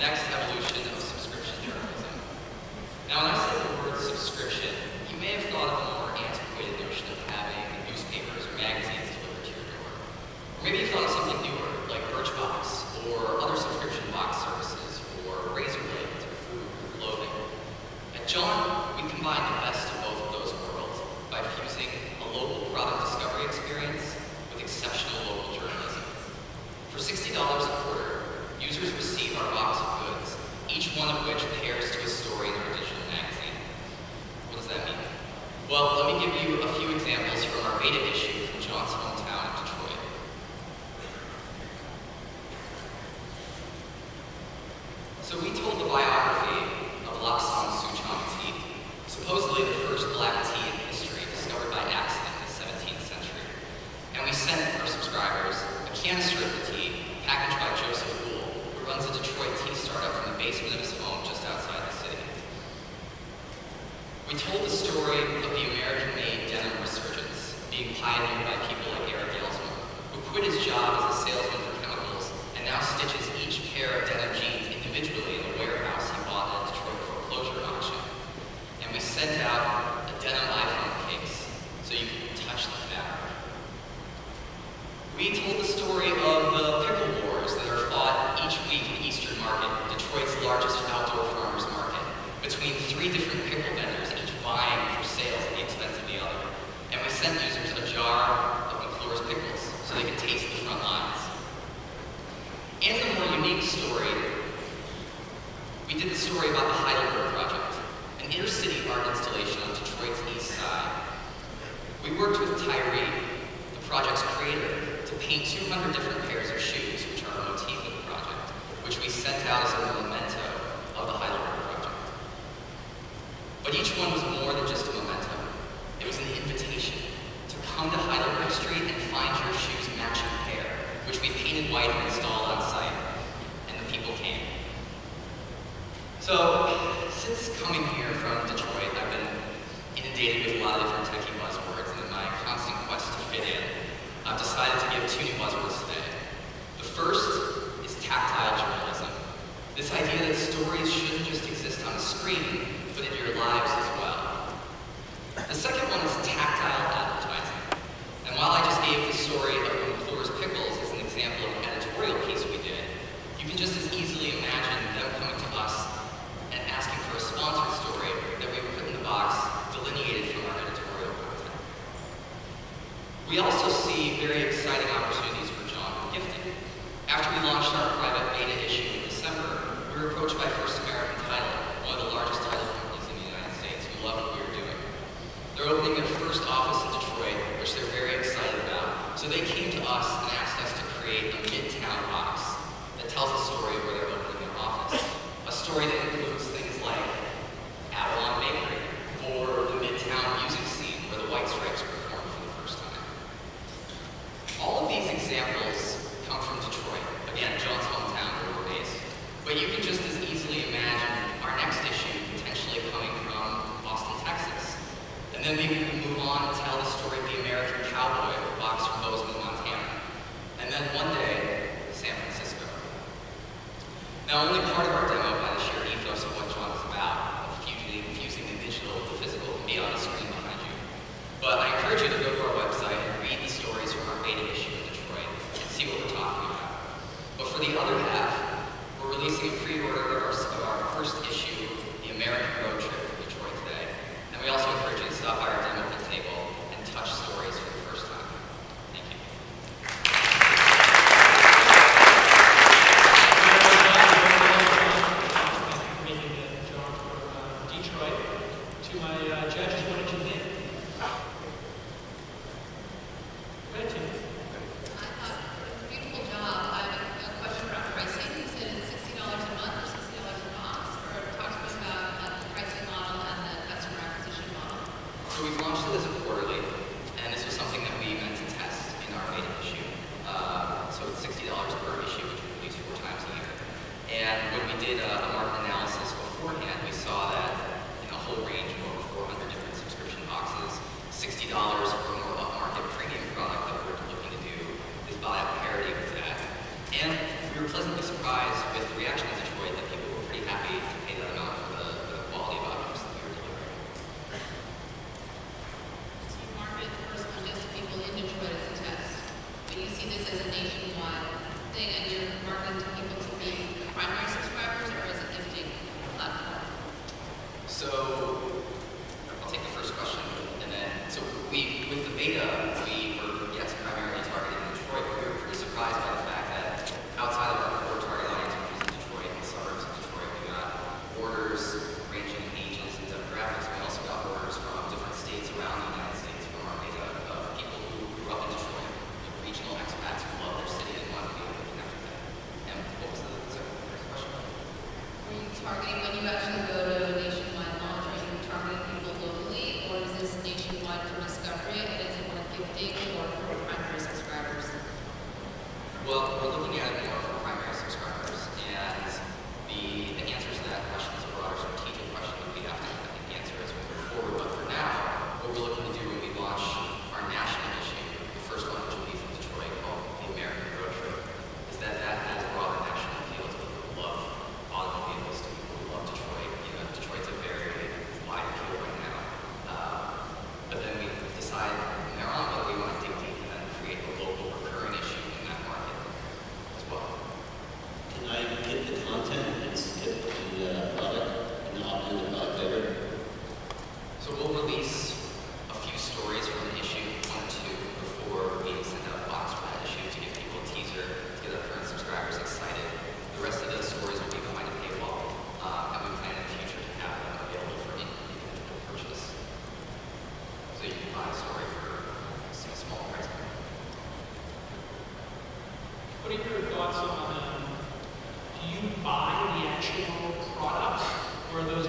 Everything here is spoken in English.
next evolution of subscription journalism. Now, when I say the word subscription, you may have thought of a more antiquated notion of having newspapers or magazines delivered to your door. Or maybe you thought of something newer, like Birchbox, or other subscription box services for razor blades or food or clothing. At Jaunt, we combine the best of both of those worlds by fusing a local product discovery experience with exceptional local journalism. For $60 a quarter, users receive our box of goods, each one of which pairs to a story in our digital magazine. What does that mean? Well, let me give you a few examples from our beta issue from Jaunt's hometown of Detroit. So we told the biography of Laksan Suchong tea, supposedly the first black tea in history discovered by accident in the 17th century. And we sent our subscribers a canister of the tea packaged by Joseph Gould, who runs a Detroit tea startup from the basement of his home just outside the city. We told the story of the American-made denim resurgence, being pioneered by people like Eric Ellsworth, who quit his job as a salesman for chemicals and now stitches each pair of denim jeans individually in a warehouse he bought at a Detroit foreclosure auction. And we sent out a denim iPhone case so you could touch the fabric. We told the story of the pickle wars that are fought each week in Eastern Market, Detroit's largest outdoor farmers market, between 3 different pickle vendors, each vying for sales at the expense of the other. And we sent users a jar of McClure's pickles so they could taste the front lines. And the more unique story, we did the story about the Heidelberg Project, an inner-city art installation on Detroit's east side. We worked with Tyree, the project's creator, to paint 200 different pairs of shoes, which are a motif of the project, which we sent out as a memento of the Heidelberg Project. But each one was more than just a memento. It was an invitation to come to Heidelberg Street and find your shoes matching pair, which we painted white and installed on site, and the people came. So, since coming here from Detroit, I've been inundated with a lot of different techie buzzwords, and in my constant quest to fit in, I've decided to give 2 new buzzwords today. The first is tactile journalism. This idea that stories shouldn't just exist on a screen, but in your lives as well. The second one is tactile advertising. And while I just gave the story of McClure's pickles as an example of an editorial piece we did, you can just as easily imagine them coming to us and asking for a sponsored story that we would put in the box delineated from our editorial content. We also see very exciting opportunities for Jaunt in gifting. After we launched our private beta issue in December, we were approached by First American Title, one of the largest title companies in the United States, who loved what we were doing. They're opening their first office in Detroit, which they're very excited about. So they came to us and asked us to create a Midtown box that tells the story of where they're opening their office. A story that includes things like Avalon Bakery, or the Midtown music scene where the White Stripes performed for the first time. All of these examples come from Detroit, again, Jaunt's hometown where we're based. But you can just as easily imagine our next issue potentially coming from Austin, Texas. And then maybe we can move on and tell the story of the American cowboy with a box from Bozeman, Montana. And then one day, San Francisco. Now, only part of our demo by the sheer ethos of what Jaunt is about, fusing the digital with the physical, can be on the screen behind you. But I encourage you to go to our website and read the stories from our beta issue in Detroit and see what we're talking about. But for the other half, we're releasing a pre-order of our first issue, The American Road Trip from Detroit today. And we also encourage you to stop by our demo table and touch stories for the first time. Thank you. Making it, Jaunt, from Detroit. To my judges, what did you think? Go ahead, Tim. Beautiful job. I have a question about pricing. You said it's $60 a month or $60 a box, or talk to me about the pricing model and the customer acquisition model. So we've launched it as a quarterly, and this was something that we meant to test in our beta issue. So it's $60 per issue, which we release 4 times a year. And when we did a market analysis beforehand, we saw that in a whole range of over 400 different subscription boxes, $60 for a more upmarket premium product that we're looking to do is buy at parity with that. And we were pleasantly surprised with the reaction in Detroit that people do you see this as a nationwide thing and you're marketing to people to be primary subscribers or as a gifting platform? So I'll take the first question, and then with the beta, we were primarily targeted in Detroit, but we were pretty surprised by the fact that outside of our core target audience, which was in Detroit and the suburbs of Detroit, we got orders ranging in ages and demographics. We also got orders from different states around the United States from our beta of people who grew up in Detroit, regional expats who love their city and wanted to be able to connect with it. And what was the second question? Were you targeting, when you actually go to a nationwide launch, are you targeting people locally, or is this nationwide for discovery, and is it more gifting or for primary subscribers? Well, we're looking at it more for primary subscribers, and the answer to that question is a broader strategic question that we have to answer as we move forward. But for now, what we're looking to do when we launch our national issue, the first one which will be from Detroit called the American Road Trip, is that has a broader national appeal to people who love automobiles, to people who love Detroit. Detroit's a very wide appeal right now. But then we decide from there on whether we want to dig deep and then create a local recurring issue in that market as well. Can I get the content and skip the product and opt in the product later? So we'll release a few stories from the issue 1 or 2 before we send out a box for that issue to give people a teaser, to get our current subscribers excited. The rest of those stories will be behind a paywall, and we plan in the future to have them available for individual purchase. So you can buy a story for a small price point. What are your thoughts on, do you buy the actual products, or are those